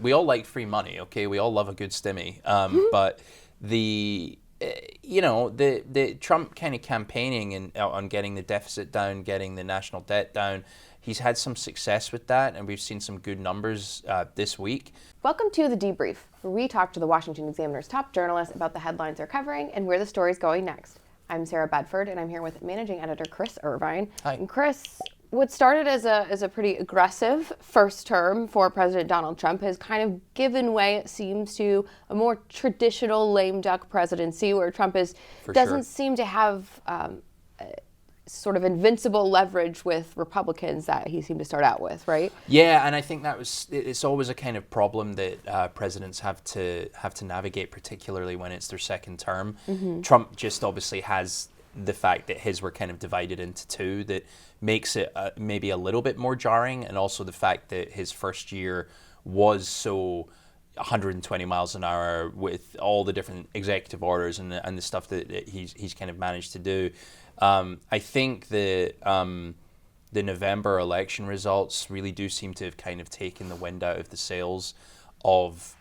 We all like free money, okay? We all love a good stimmy. But the Trump kind of campaigning and on getting the deficit down, getting the national debt down, he's had some success with that, and we've seen some good numbers this week. Welcome to The Debrief, where we talk to the Washington Examiner's top journalists about the headlines they're covering and where the story's going next. I'm Sarah Bedford, and I'm here with managing editor Chris Irvine. Hi. And Chris, what started as a pretty aggressive first term for President Donald Trump has kind of given way, it seems, to a more traditional lame duck presidency where Trump doesn't seem to have sort of invincible leverage with Republicans that he seemed to start out with, right? Yeah, and I think it's always a kind of problem that presidents have to navigate, particularly when it's their second term. Mm-hmm. Trump just obviously has the fact that his were kind of divided into two that makes it maybe a little bit more jarring, and also the fact that his first year was so 120 miles an hour with all the different executive orders and the stuff that he's kind of managed to do. I think the November election results really do seem to have kind of taken the wind out of the sails of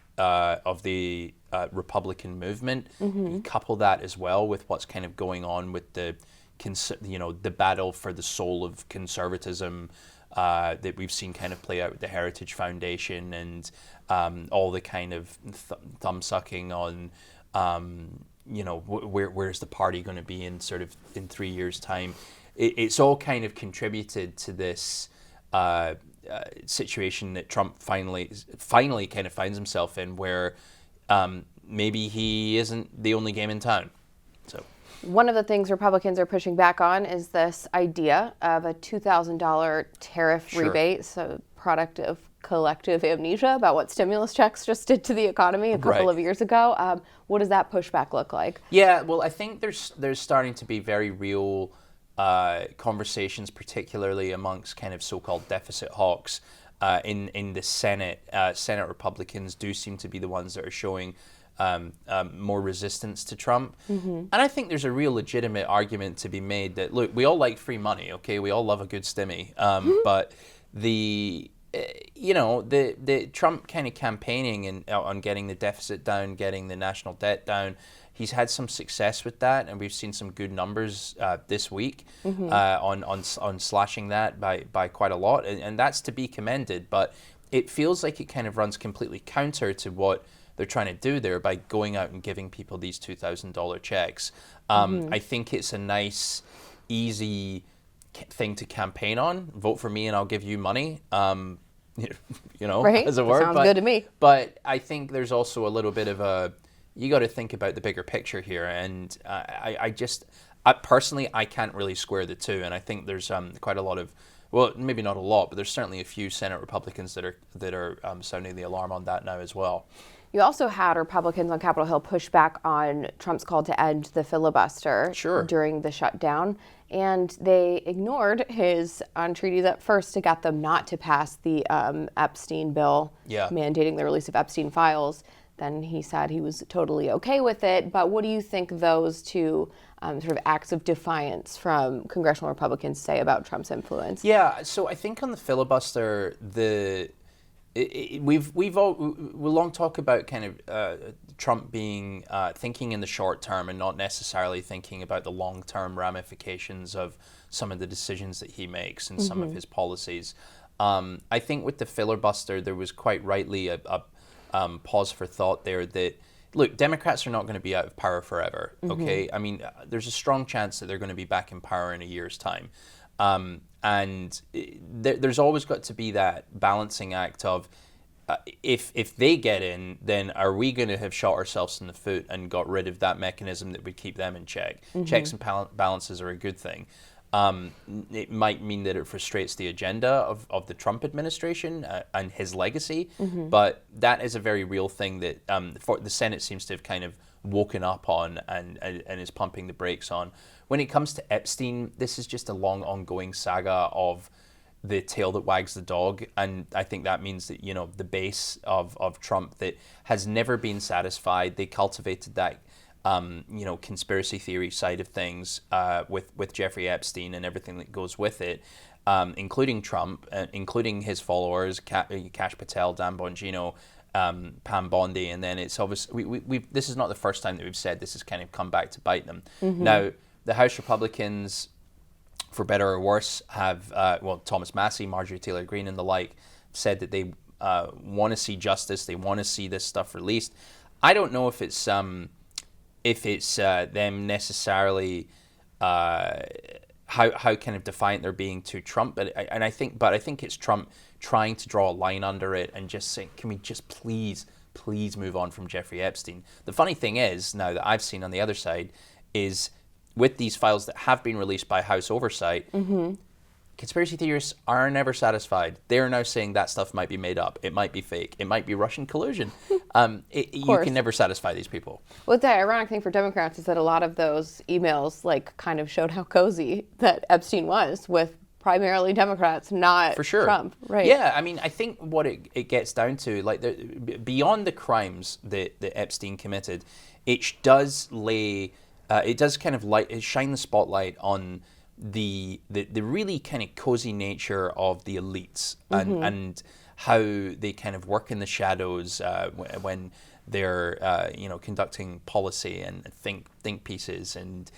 the Republican movement. Mm-hmm. You couple that as well with what's kind of going on with the battle for the soul of conservatism that we've seen kind of play out with the Heritage Foundation and all the kind of thumb sucking on where's the party going to be in 3 years' time. It's all kind of contributed to this situation that Trump finally kind of finds himself in, where maybe he isn't the only game in town. So one of the things Republicans are pushing back on is this idea of a $2,000 tariff rebate, so product of collective amnesia about what stimulus checks just did to the economy a couple of years ago. What does that pushback look like? Yeah, well, I think there's starting to be very real conversations, particularly amongst kind of so-called deficit hawks in the Senate. Senate Republicans do seem to be the ones that are showing more resistance to Trump. Mm-hmm. And I think there's a real legitimate argument to be made that, look, we all like free money, okay? We all love a good stimmy. But the Trump kind of campaigning and on getting the deficit down, getting the national debt down, he's had some success with that, and we've seen some good numbers this week. Mm-hmm. on slashing that by quite a lot, and that's to be commended. But it feels like it kind of runs completely counter to what they're trying to do there by going out and giving people these $2,000 checks. I think it's a nice, easy thing to campaign on. Vote for me and I'll give you money. Right. As a word. Sounds good to me. But I think there's also a little bit of you got to think about the bigger picture here. And I personally can't really square the two. And I think there's quite a lot of, well, maybe not a lot, but there's certainly a few Senate Republicans that are sounding the alarm on that now as well. You also had Republicans on Capitol Hill push back on Trump's call to end the filibuster during the shutdown. And they ignored his entreaties at first to get them not to pass the Epstein bill mandating the release of Epstein files. Then he said he was totally okay with it. But what do you think those two sort of acts of defiance from congressional Republicans say about Trump's influence? Yeah, so I think on the filibuster, we'll long talk about kind of Trump being thinking in the short term and not necessarily thinking about the long-term ramifications of some of the decisions that he makes and some of his policies. I think with the filibuster, there was quite rightly a pause for thought there that, look, Democrats are not going to be out of power forever, okay? I mean, there's a strong chance that they're going to be back in power in a year's time. And there's always got to be that balancing act of if they get in, then are we going to have shot ourselves in the foot and got rid of that mechanism that would keep them in check? Mm-hmm. Checks and balances are a good thing. It might mean that it frustrates the agenda of the Trump administration and his legacy, but that is a very real thing that the Senate seems to have kind of woken up on and is pumping the brakes on. When it comes to Epstein, this is just a long ongoing saga of the tail that wags the dog, and I think that means that the base of Trump that has never been satisfied. They cultivated that conspiracy theory side of things with Jeffrey Epstein and everything that goes with it, including Trump, including his followers, Kash Patel, Dan Bongino, Pam Bondi, and then it's obvious this is not the first time that we've said this has kind of come back to bite them. Now, the House Republicans, for better or worse, have Thomas Massey, Marjorie Taylor Greene, and the like, said that they want to see justice. They want to see this stuff released. I don't know if it's them necessarily how kind of defiant they're being to Trump, but I think it's Trump trying to draw a line under it and just saying, can we just please move on from Jeffrey Epstein? The funny thing is, now that I've seen on the other side, is with these files that have been released by House oversight, conspiracy theorists are never satisfied. They're now saying that stuff might be made up. It might be fake. It might be Russian collusion. You can never satisfy these people. Well, the ironic thing for Democrats is that a lot of those emails kind of showed how cozy that Epstein was with primarily Democrats, not for sure. Trump. Right. Yeah, I mean, I think what it gets down to, beyond the crimes that Epstein committed, it does shine the spotlight on the really kind of cozy nature of the elites and how they kind of work in the shadows when they're conducting policy and think pieces. And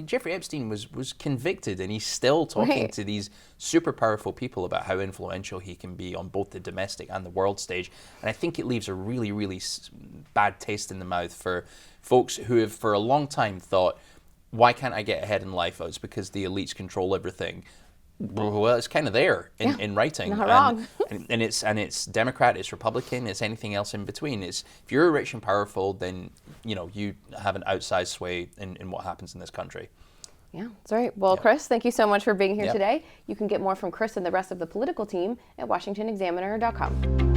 Jeffrey Epstein was convicted, and he's still talking to these super powerful people about how influential he can be on both the domestic and the world stage. And I think it leaves a really, really bad taste in the mouth for folks who have for a long time thought, why can't I get ahead in life? Oh, it's because the elites control everything. Well, it's kind of there in writing. Not wrong. and it's Democrat, it's Republican, it's anything else in between. It's if you're rich and powerful, then you have an outsized sway in what happens in this country. Yeah, that's right. Well, Chris, thank you so much for being here today. You can get more from Chris and the rest of the political team at washingtonexaminer.com.